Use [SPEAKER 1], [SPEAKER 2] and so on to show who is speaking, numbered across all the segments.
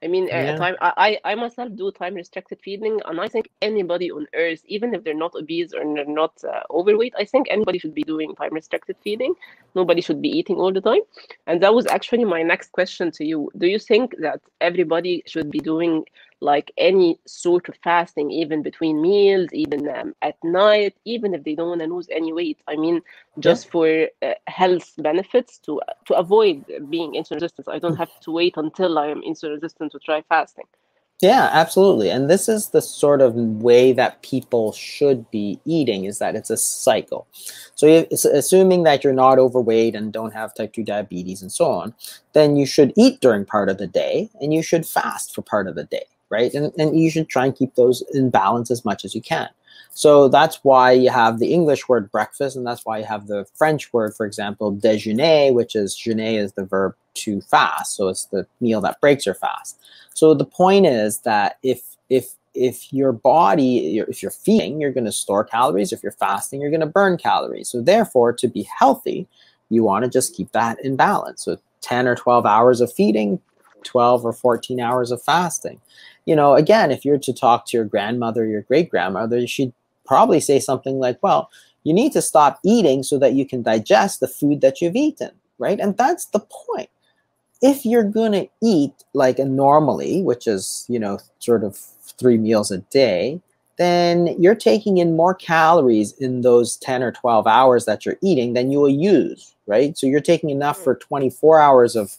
[SPEAKER 1] I mean,
[SPEAKER 2] Yeah.
[SPEAKER 1] I myself do time restricted feeding, and I think anybody on earth, even if they're not obese or they're not overweight, I think anybody should be doing time restricted feeding. Nobody should be eating all the time. And that was actually my next question to you. Do you think that everybody should be doing like any sort of fasting, even between meals, even at night, even if they don't want to lose any weight? I mean,
[SPEAKER 2] Yeah.
[SPEAKER 1] just for health benefits, to avoid being insulin resistant. I don't have to wait until I am insulin resistant to try fasting.
[SPEAKER 2] Yeah, absolutely. And this is the sort of way that people should be eating, is that it's a cycle. So it's assuming that you're not overweight and don't have type 2 diabetes and so on, then you should eat during part of the day and you should fast for part of the day, right? And you should try and keep those in balance as much as you can. So that's why you have the English word breakfast, and that's why you have the French word, for example, déjeuner, which is jeûner is the verb to fast. So it's the meal that breaks your fast. So the point is that if your body, if you're feeding, you're going to store calories. If you're fasting, you're going to burn calories. So therefore, to be healthy, you want to just keep that in balance. So 10 or 12 hours of feeding, 12 or 14 hours of fasting. You know, again, if you're to talk to your grandmother, your great-grandmother, she'd probably say something like, well, you need to stop eating so that you can digest the food that you've eaten, right? And that's the point. If you're going to eat like a normally, which is, you know, sort of 3 meals a day, then you're taking in more calories in those 10 or 12 hours that you're eating than you will use, right? So you're taking enough for 24 hours of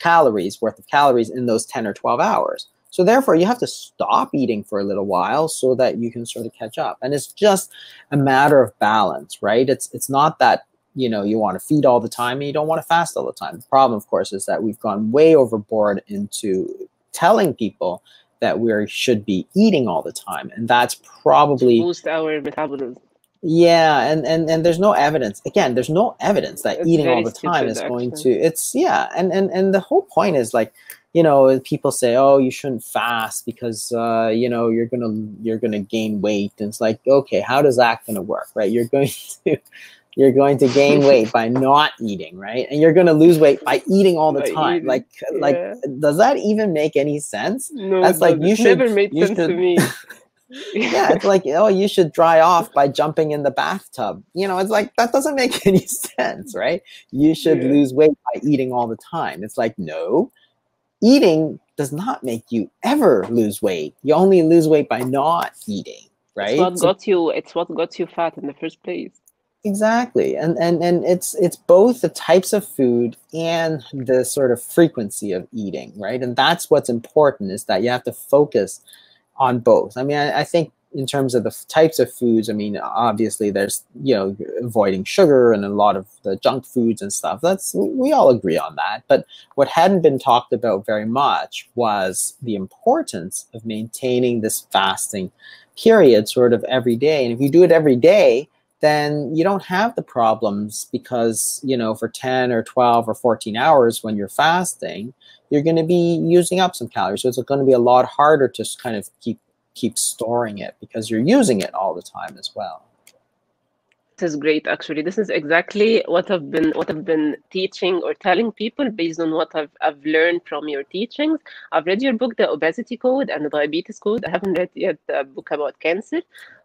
[SPEAKER 2] calories, worth of calories in those 10 or 12 hours. So therefore, you have to stop eating for a little while so that you can sort of catch up. And it's just a matter of balance, right? It's not that, you know, you want to feed all the time and you don't want to fast all the time. The problem, of course, is that we've gone way overboard into telling people that we should be eating all the time. And that's probably
[SPEAKER 1] to boost our metabolism.
[SPEAKER 2] Yeah, and there's no evidence. Again, there's no evidence that eating all the time is going to. It's and the whole point is like, you know, people say, oh, you shouldn't fast because you know, you're gonna gain weight. And it's like, okay, how does that gonna work, right? You're going to gain weight by not eating, right? And you're going to lose weight by eating all the time. Like, does that even make any sense?
[SPEAKER 1] No,
[SPEAKER 2] that's like you should.
[SPEAKER 1] Never made sense to me.
[SPEAKER 2] Yeah, it's like, oh, you should dry off by jumping in the bathtub. You know, it's like, that doesn't make any sense, right? You should lose weight by eating all the time. It's like, no, eating does not make you ever lose weight. You only lose weight by not eating, right?
[SPEAKER 1] It's what got you fat in the first place.
[SPEAKER 2] Exactly. And it's both the types of food and the sort of frequency of eating, right? And that's what's important, is that you have to focus on both. I mean, I think in terms of the types of foods, I mean, obviously there's, you know, avoiding sugar and a lot of the junk foods and stuff. We all agree on that. But what hadn't been talked about very much was the importance of maintaining this fasting period sort of every day. And if you do it every day, then you don't have the problems, because, you know, for 10 or 12 or 14 hours when you're fasting, you're going to be using up some calories. So it's going to be a lot harder to kind of keep storing it, because you're using it all the time as well.
[SPEAKER 1] This is great, actually. This is exactly what I've been teaching or telling people based on what I've learned from your teachings. I've read your book, The Obesity Code and the Diabetes Code. I haven't read yet a book about cancer.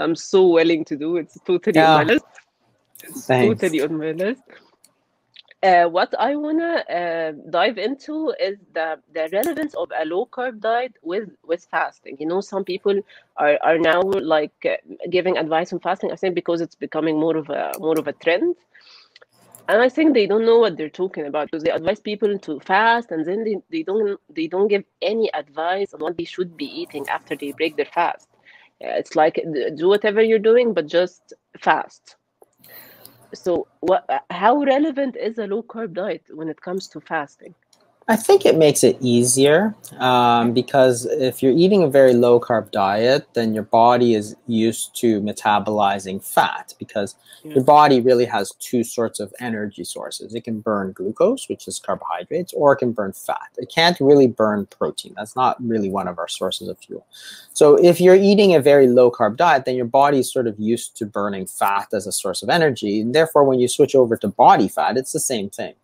[SPEAKER 1] I'm so willing to do. It's totally on my list.
[SPEAKER 2] Thanks.
[SPEAKER 1] Totally on my list. What I want to dive into is the relevance of a low-carb diet with fasting. You know, some people are now like giving advice on fasting, I think because it's becoming more of a trend. And I think they don't know what they're talking about, because they advise people to fast, and then they don't give any advice on what they should be eating after they break their fast. It's like, do whatever you're doing, but just fast. So how relevant is a low-carb diet when it comes to fasting?
[SPEAKER 2] I think it makes it easier because if you're eating a very low-carb diet, then your body is used to metabolizing fat, because your body really has two sorts of energy sources. It can burn glucose, which is carbohydrates, or it can burn fat. It can't really burn protein. That's not really one of our sources of fuel. So if you're eating a very low-carb diet, then your body is sort of used to burning fat as a source of energy. And therefore, when you switch over to body fat, it's the same thing.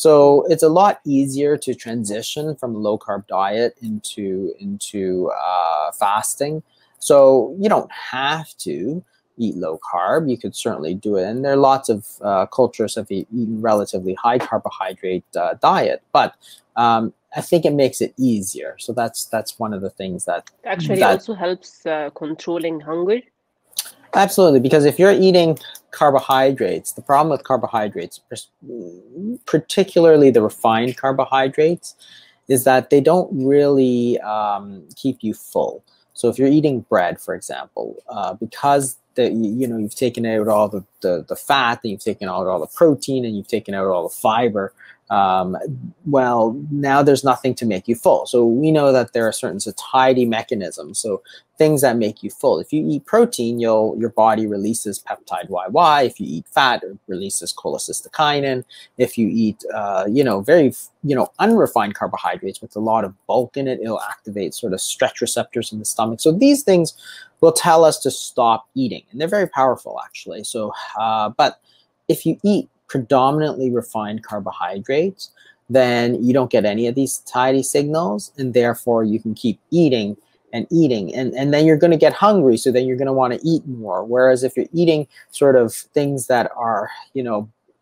[SPEAKER 2] So it's a lot easier to transition from a low-carb diet into fasting. So you don't have to eat low carb. You could certainly do it. And there are lots of cultures of eating relatively high carbohydrate diet, but I think it makes it easier. So that's one of the things that
[SPEAKER 1] actually also helps controlling hunger.
[SPEAKER 2] Absolutely, because if you're eating carbohydrates, the problem with carbohydrates, particularly the refined carbohydrates, is that they don't really keep you full. So if you're eating bread, for example, because you've taken out all the fat, and you've taken out all the protein, and you've taken out all the fiber, well, now there's nothing to make you full. So we know that there are certain satiety mechanisms, so things that make you full. If you eat protein, your body releases peptide YY. If you eat fat, it releases cholecystokinin. If you eat, very, unrefined carbohydrates with a lot of bulk in it, it'll activate sort of stretch receptors in the stomach. So these things will tell us to stop eating, and they're very powerful, actually. So, but if you eat predominantly refined carbohydrates, then you don't get any of these satiety signals, and therefore you can keep eating and eating, and then you're going to get hungry, so then you're going to want to eat more. Whereas if you're eating sort of things that are,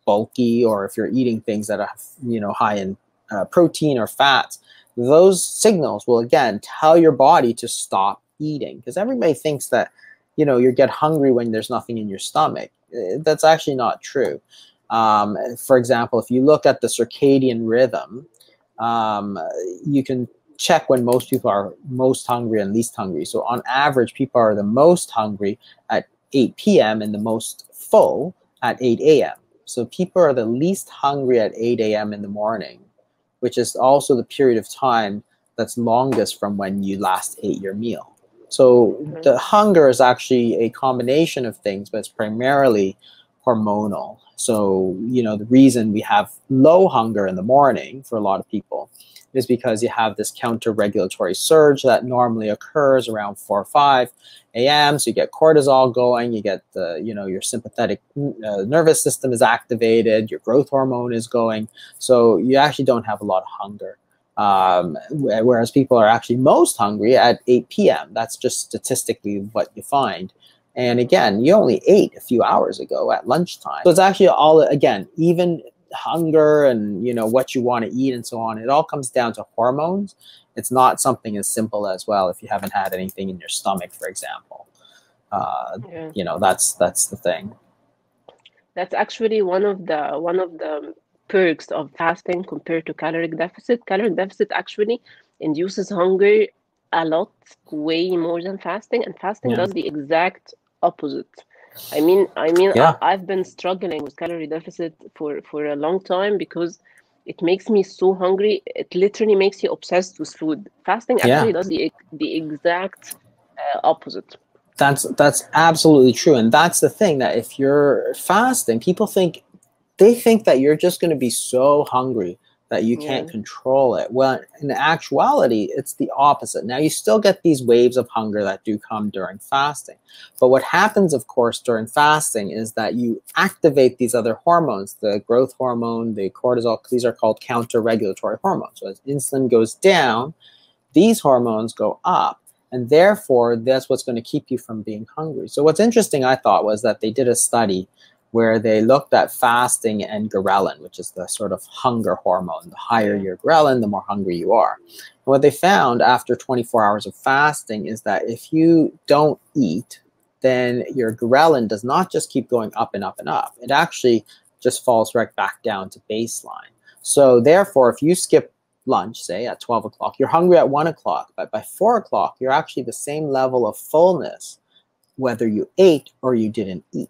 [SPEAKER 2] bulky, or if you're eating things that are, high in protein or fats, those signals will again tell your body to stop eating, because everybody thinks that, you get hungry when there's nothing in your stomach. That's actually not true. For example, if you look at the circadian rhythm, you can check when most people are most hungry and least hungry. So on average, people are the most hungry at 8 p.m. and the most full at 8 a.m. So people are the least hungry at 8 a.m. in the morning, which is also the period of time that's longest from when you last ate your meal. So the hunger is actually a combination of things, but it's primarily hormonal. So, the reason we have low hunger in the morning for a lot of people is because you have this counter-regulatory surge that normally occurs around 4 or 5 a.m. So you get cortisol going, you get your sympathetic nervous system is activated, your growth hormone is going. So you actually don't have a lot of hunger. Whereas people are actually most hungry at 8 p.m. That's just statistically what you find. And again, you only ate a few hours ago at lunchtime. So it's actually all, again, even hunger and, what you want to eat and so on, it all comes down to hormones. It's not something as simple as, well, if you haven't had anything in your stomach, for example. That's the thing.
[SPEAKER 1] That's actually one of the perks of fasting compared to caloric deficit. Caloric deficit actually induces hunger a lot, way more than fasting, and fasting does the exact opposite. I mean, I've been struggling with calorie deficit for a long time because it makes me so hungry. It literally makes you obsessed with food. Fasting actually does the exact opposite.
[SPEAKER 2] That's absolutely true, and that's the thing, that if you're fasting, people think that you're just going to be so hungry that you can't control it. Well, in actuality, it's the opposite. Now, you still get these waves of hunger that do come during fasting. But what happens, of course, during fasting is that you activate these other hormones, the growth hormone, the cortisol. These are called counter-regulatory hormones. So as insulin goes down, these hormones go up. And therefore, that's what's going to keep you from being hungry. So what's interesting, I thought, was that they did a study where they looked at fasting and ghrelin, which is the sort of hunger hormone. The higher your ghrelin, the more hungry you are. And what they found after 24 hours of fasting is that if you don't eat, then your ghrelin does not just keep going up and up and up. It actually just falls right back down to baseline. So therefore, if you skip lunch, say at 12 o'clock, you're hungry at 1 o'clock, but by 4 o'clock, you're actually the same level of fullness, whether you ate or you didn't eat.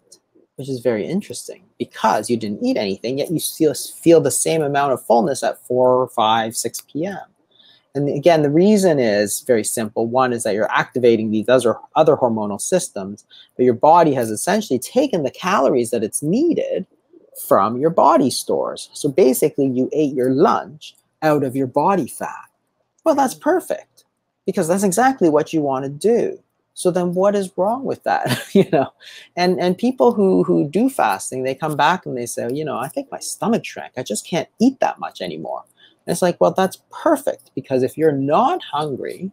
[SPEAKER 2] Which is very interesting, because you didn't eat anything, yet you still feel the same amount of fullness at 4, 5, 6 p.m. And again, the reason is very simple. One is that you're activating these other hormonal systems, but your body has essentially taken the calories that it's needed from your body stores. So basically, you ate your lunch out of your body fat. Well, that's perfect, because that's exactly what you want to do. So then what is wrong with that? You know, and people who do fasting, they come back and they say, you know, I think my stomach shrank. I just can't eat that much anymore. And it's like, well, that's perfect, because if you're not hungry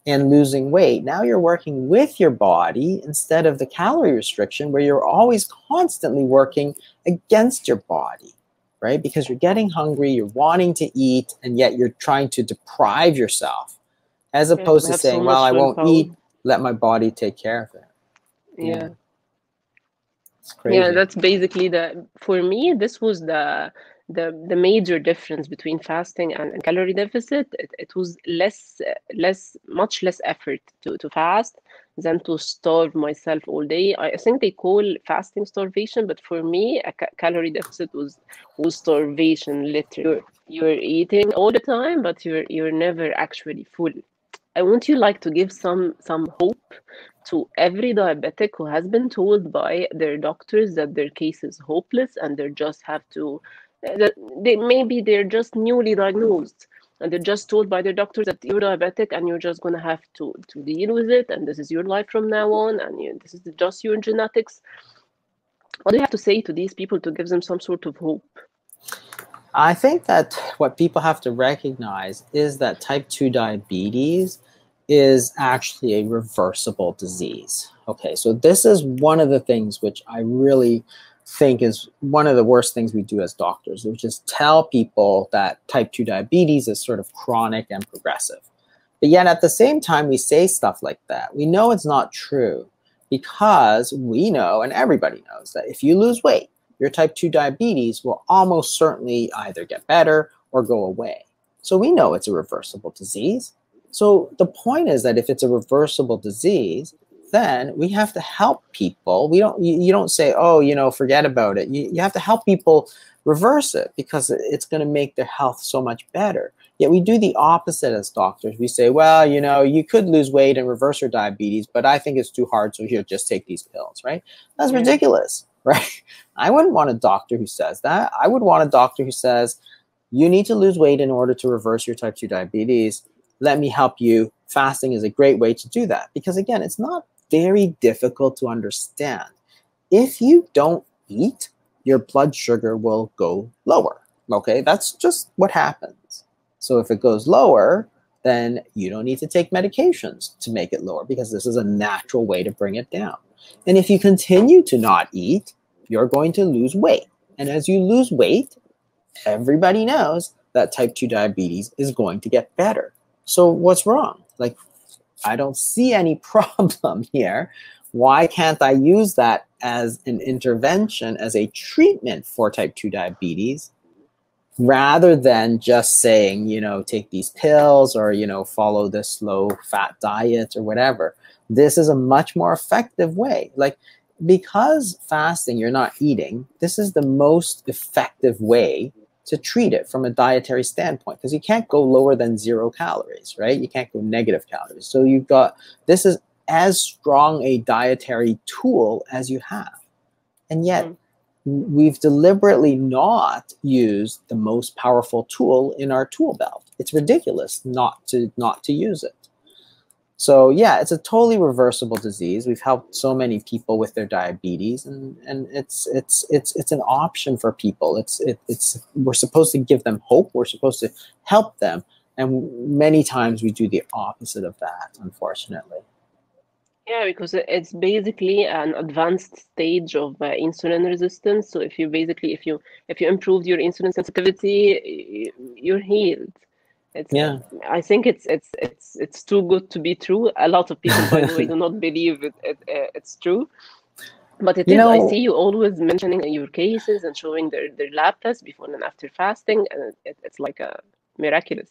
[SPEAKER 2] and losing weight, now you're working with your body instead of the calorie restriction, where you're always constantly working against your body, right? Because you're getting hungry, you're wanting to eat, and yet you're trying to deprive yourself, as opposed to saying, well, I won't eat, let my body take care of it.
[SPEAKER 1] Yeah.
[SPEAKER 2] It's crazy.
[SPEAKER 1] Yeah, that's basically for me, this was the major difference between fasting and calorie deficit. It was much less effort to fast than to starve myself all day. I think they call fasting starvation, but for me, a calorie deficit was starvation. Literally, you're eating all the time, but you're never actually full. I want you to give some hope to every diabetic who has been told by their doctors that their case is hopeless and they just have to, that they're just newly diagnosed and they're just told by their doctors that you're diabetic and you're just going to have to deal with it, and this is your life from now on, and this is just your genetics. What do you have to say to these people to give them some sort of hope?
[SPEAKER 2] I think that what people have to recognize is that type 2 diabetes is actually a reversible disease. Okay, so this is one of the things which I really think is one of the worst things we do as doctors, which is tell people that type 2 diabetes is sort of chronic and progressive. But yet at the same time we say stuff like that, we know it's not true, because we know, and everybody knows, that if you lose weight, your type 2 diabetes will almost certainly either get better or go away. So we know it's a reversible disease. So the point is that if it's a reversible disease, then we have to help people. You don't say, oh, you know, forget about it. You have to help people reverse it, because it's going to make their health so much better. Yet we do the opposite as doctors. We say, well, you know, you could lose weight and reverse your diabetes, but I think it's too hard, so here, just take these pills, right? That's ridiculous, right? I wouldn't want a doctor who says that. I would want a doctor who says, you need to lose weight in order to reverse your type 2 diabetes. Let me help you. Fasting is a great way to do that, because again, it's not very difficult to understand. If you don't eat, your blood sugar will go lower. Okay, that's just what happens. So if it goes lower, then you don't need to take medications to make it lower, because this is a natural way to bring it down. And if you continue to not eat, you're going to lose weight. And as you lose weight, everybody knows that type 2 diabetes is going to get better. So what's wrong? Like, I don't see any problem here. Why can't I use that as an intervention, as a treatment for type 2 diabetes, rather than just saying, you know, take these pills or, you know, follow this low fat diet or whatever? This is a much more effective way. Like, because fasting, you're not eating, this is the most effective way to treat it from a dietary standpoint, because you can't go lower than 0 calories, right? You can't go negative calories. So you've got, this is as strong a dietary tool as you have. And yet we've deliberately not used the most powerful tool in our tool belt. It's ridiculous not to use it. So yeah, it's a totally reversible disease. We've helped so many people with their diabetes, and it's an option for people. We're supposed to give them hope. We're supposed to help them, and many times we do the opposite of that, unfortunately.
[SPEAKER 1] Yeah, because it's basically an advanced stage of insulin resistance. So if you improved your insulin sensitivity, you're healed. I think it's too good to be true. A lot of people, by the way, do not believe it's true, but it is. I see you always mentioning your cases and showing their lab tests before and after fasting, and it's like a miraculous.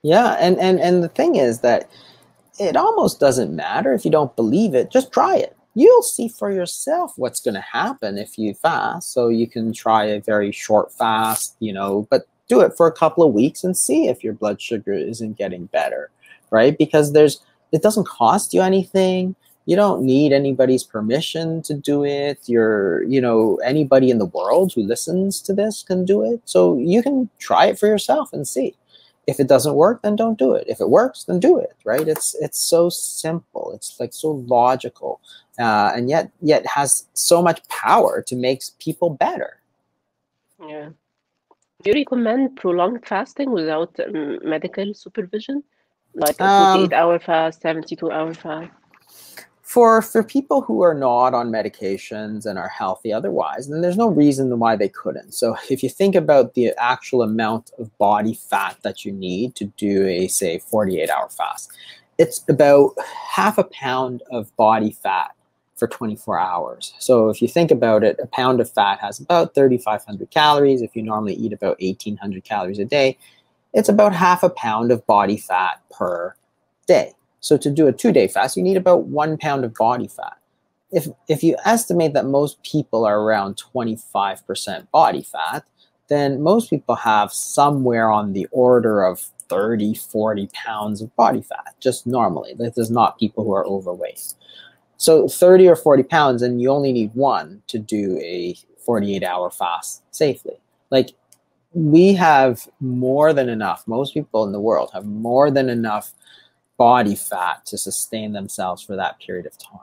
[SPEAKER 2] Yeah, and the thing is that it almost doesn't matter if you don't believe it. Just try it. You'll see for yourself what's going to happen if you fast. So you can try a very short fast, you know, but do it for a couple of weeks and see if your blood sugar isn't getting better, right? Because it doesn't cost you anything. You don't need anybody's permission to do it. Anybody in the world who listens to this can do it. So you can try it for yourself and see. If it doesn't work, then don't do it. If it works, then do it, right? It's so simple. It's like so logical, and yet has so much power to make people better.
[SPEAKER 1] Yeah. Do you recommend prolonged fasting without medical supervision? Like a 48-hour fast, 72-hour fast?
[SPEAKER 2] For people who are not on medications and are healthy otherwise, then there's no reason why they couldn't. So if you think about the actual amount of body fat that you need to do a, say, 48-hour fast, it's about half a pound of body fat for 24 hours. So if you think about it, a pound of fat has about 3,500 calories. If you normally eat about 1,800 calories a day, it's about half a pound of body fat per day. So to do a 2-day fast, you need about 1 pound of body fat. If you estimate that most people are around 25% body fat, then most people have somewhere on the order of 30, 40 pounds of body fat, just normally. This is not people who are overweight. So 30 or 40 pounds, and you only need one to do a 48-hour fast safely. Like, we have more than enough. Most people in the world have more than enough body fat to sustain themselves for that period of time.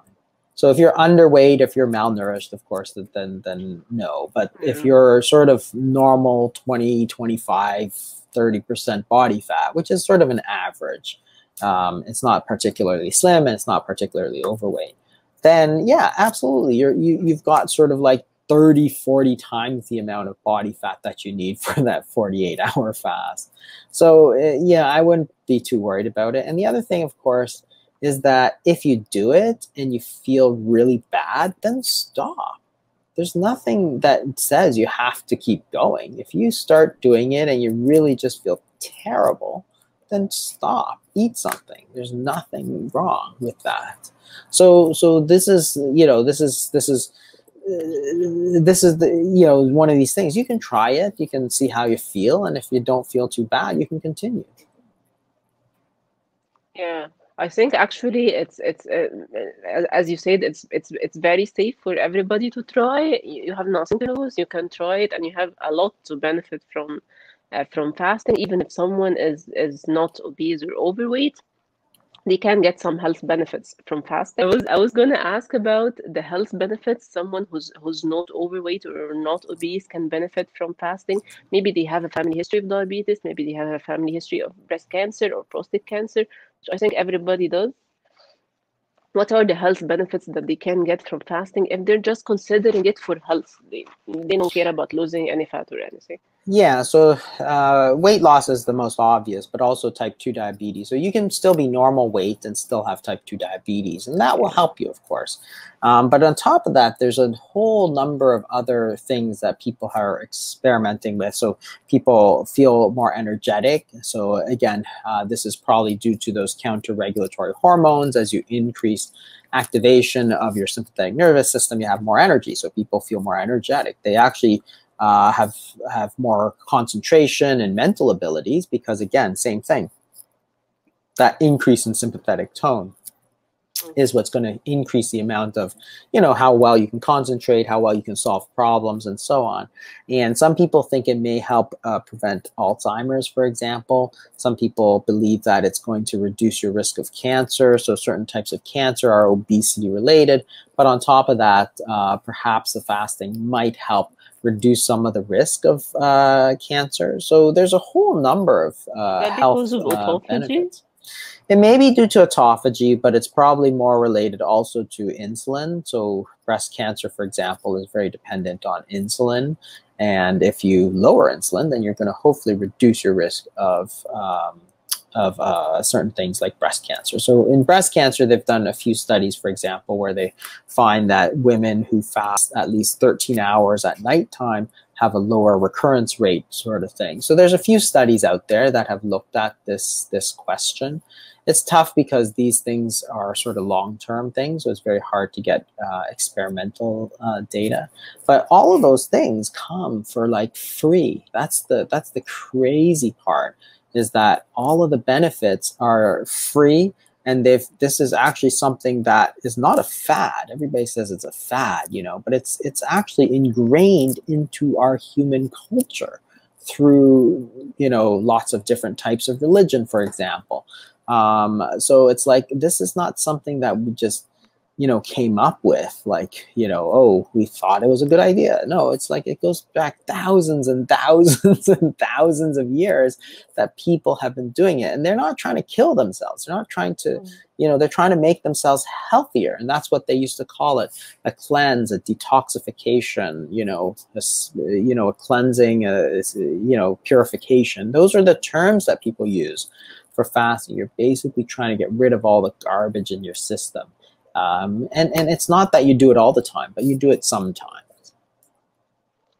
[SPEAKER 2] So if you're underweight, if you're malnourished, of course, then no. But if you're sort of normal 20, 25, 30% body fat, which is sort of an average, it's not particularly slim and it's not particularly overweight, then yeah, absolutely. You've got sort of like 30, 40 times the amount of body fat that you need for that 48-hour fast. So yeah, I wouldn't be too worried about it. And the other thing, of course, is that if you do it and you feel really bad, then stop. There's nothing that says you have to keep going. If you start doing it and you really just feel terrible, then stop. Eat something. There's nothing wrong with that. So this is, you know, this is the, you know, one of these things. You can try it, you can see how you feel, and if you don't feel too bad, you can continue.
[SPEAKER 1] Yeah, I think actually it's as you said, it's very safe for everybody to try. You have nothing to lose. You can try it, and you have a lot to benefit from fasting. Even if someone is not obese or overweight, they can get some health benefits from fasting. I was gonna ask about the health benefits someone who's not overweight or not obese can benefit from fasting. Maybe they have a family history of diabetes, maybe they have a family history of breast cancer or prostate cancer, which I think everybody does. What are the health benefits that they can get from fasting if they're just considering it for health? They don't care about losing any fat or anything.
[SPEAKER 2] Yeah, so weight loss is the most obvious, but also type 2 diabetes. So you can still be normal weight and still have type 2 diabetes, and that will help you, of course. But on top of that, there's a whole number of other things that people are experimenting with. So people feel more energetic. So again, this is probably due to those counter-regulatory hormones. As you increase activation of your sympathetic nervous system, you have more energy. So people feel more energetic. They actually have more concentration and mental abilities because, again, same thing. That increase in sympathetic tone is what's going to increase the amount of, you know, how well you can concentrate, how well you can solve problems, and so on. And some people think it may help prevent Alzheimer's, for example. Some people believe that it's going to reduce your risk of cancer. So certain types of cancer are obesity related. But on top of that, perhaps the fasting might help reduce some of the risk of cancer. So there's a whole number of health benefits. It may be due to autophagy, but it's probably more related also to insulin. So breast cancer, for example, is very dependent on insulin. And if you lower insulin, then you're going to hopefully reduce your risk of certain things like breast cancer. So in breast cancer, they've done a few studies, for example, where they find that women who fast at least 13 hours at nighttime have a lower recurrence rate, sort of thing. So there's a few studies out there that have looked at this question. It's tough because these things are sort of long-term things, so it's very hard to get experimental data. But all of those things come for like free. That's the crazy part, is that all of the benefits are free, and this is actually something that is not a fad. Everybody says it's a fad, you know, but it's actually ingrained into our human culture. through, you know, lots of different types of religion, for example. So it's like, this is not something that we just, you know, came up with, like, you know, oh, we thought it was a good idea. No, it's like, it goes back thousands and thousands and thousands of years that people have been doing it. And they're not trying to kill themselves. They're not trying to, you know, they're trying to make themselves healthier. And that's what they used to call it: a cleanse, a detoxification, you know, a cleansing, you know, purification. Those are the terms that people use for fasting. You're basically trying to get rid of all the garbage in your system. And it's not that you do it all the time, but you do it sometimes.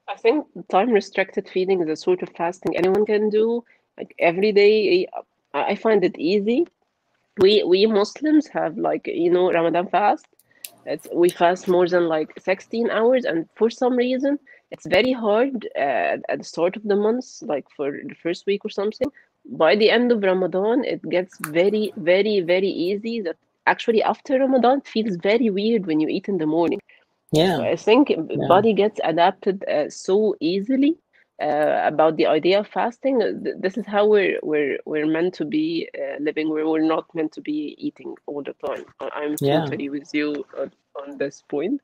[SPEAKER 1] I think time-restricted feeding is a sort of fasting anyone can do, like every day. I find it easy. We Muslims have, like, you know, Ramadan fast. We fast more than like 16 hours, and for some reason it's very hard at the start of the month, like for the first week or something. By the end of Ramadan, it gets very, very, very easy. That actually after Ramadan, it feels very weird when you eat in the morning.
[SPEAKER 2] Yeah.
[SPEAKER 1] So I think body gets adapted so easily about the idea of fasting. This is how we're meant to be living. We're not meant to be eating all the time. I'm totally with you on this point.